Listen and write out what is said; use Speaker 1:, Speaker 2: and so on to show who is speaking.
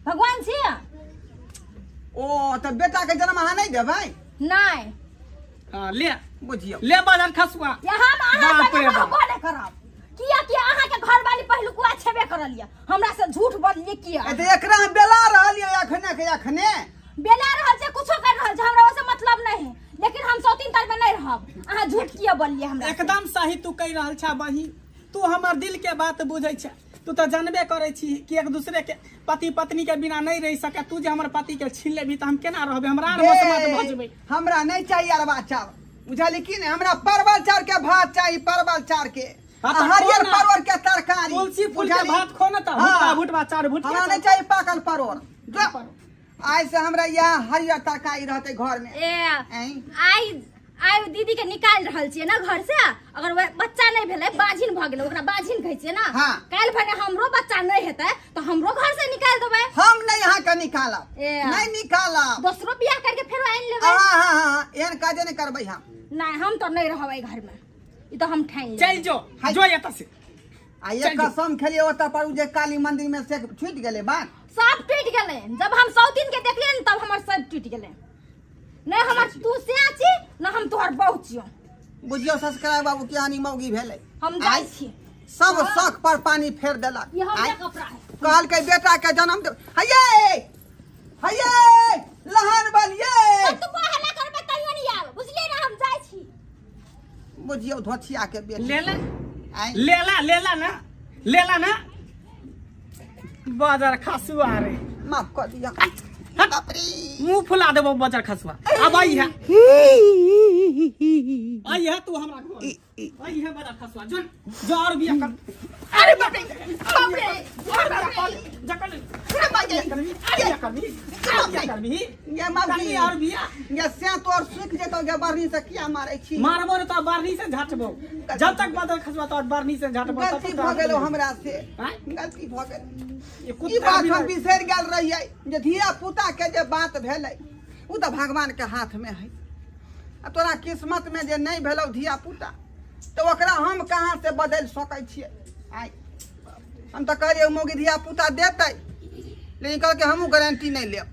Speaker 1: भगवान से
Speaker 2: ओ तो बेटा के जन्म अहाँ नहीं देबै
Speaker 1: नहीं
Speaker 3: हां ले
Speaker 2: बुझियो
Speaker 3: ले बाजार खसुआ
Speaker 1: या हम अहाँ के बोले करब किया कि अहाँ के घर वाली पहिलुकुआ छेबे करलिए हमरा से झूठ बोलिए किया
Speaker 2: ए तो एकरा हम बेला रहलिए अखने के अखने
Speaker 1: बेला रहल से कुछो कर रहल छै हमरा ओसे मतलब नहीं लेकिन हम 3 तार में नहीं रहब अहाँ झूठ किया बोलिए हमरा
Speaker 3: एकदम सही तू कह रहल छ बहिन तू हमर दिल के बात बुझै छ तू तो जानबे करे छी कि एक दूसरे के पति पत्नी के बिना नहीं रह सके तू जे हमर पति के छीन लेबी त हम केना रहबे हमरा मत भजबे हमरा
Speaker 2: नहीं चाहिए अरबा चावल बुझली कि नहीं हमरा परवल चार के भात चाहिए परवल चार के हरियर परवल के तरकारी
Speaker 3: तुलसी फूल के भात खो न त भुटवा चार भुट
Speaker 2: हमरा नहीं चाहिए पाकल परोर आज से हमरा यहाँ हरियर तरकारी रहते घर में
Speaker 1: आई दीदी के निकाल रहल छियै ना घर से अगर बच्चा नहीं भेले बाझिन भ गेले ओकरा बाझिन कहै छियै ना काल भने हमरो बच्चा नहीं हेतै तो हमरो घर से निकाल देबै
Speaker 2: हम नहीं यहाँ के निकालब नहीं निकालब
Speaker 1: दोसरो बियाह करके फेर आइन लेबै
Speaker 2: हां एहन काजे नहीं करबै
Speaker 1: हम तो नहीं रहबै घर में ई तो हम ठाइन
Speaker 3: चल जो एत से
Speaker 2: आ ये कसम खेलिए ओत पर जे काली मंदिर में से छूट गेले बात
Speaker 1: सब टूट गेले जब हम 100 दिन के देखलिए न तब हमर सब टूट गेले नहीं हमर तू से आछि न हम तोहर बहु छियो
Speaker 2: बुझियो ससुराल बाबू के आनी मौगी भेले
Speaker 1: हम जाई छी
Speaker 2: सब शौक पर पानी फेर देलक
Speaker 1: ये हम कपड़ा है
Speaker 2: कहल के बेटा के जन्म हये लहन बलिए
Speaker 1: तू बहाना करबे तइयो नहीं आब बुझलिए ना हम जाई छी
Speaker 2: बुझियो धोछिया के बेटी
Speaker 3: लेला ना बाजार खसुआ रे
Speaker 2: माफ कर दिया
Speaker 3: मुंह फुला देबो बाजार खसुआ अब आई है तू हमरा आई है बाजार खसुआ जो और बिया कर अरे बाप रे जकल
Speaker 2: ये मौगी
Speaker 3: और बिया
Speaker 2: ये से तोर सुख जेतो जे बरनी से किया मारै छी
Speaker 3: मारबो रे तो बरनी से झटबो जब तक बाजार खसुआ तो बरनी से झटबो
Speaker 2: गलती भ गेलो हमरा से गलती भ गेल ई बात हम बिसर गेल रहिए जे धिया पुता के जे बात भेलै उ त भगवान के हाथ में है आ तोरा किस्मत में जे नहीं भेलौ धिया पुता तो ओकरा हम कहां से बदल सकै छियै आई हम तो कहलिए मौगी धिया पुता देतै लेकिन कहल के हमहू गारंटी नहीं लेब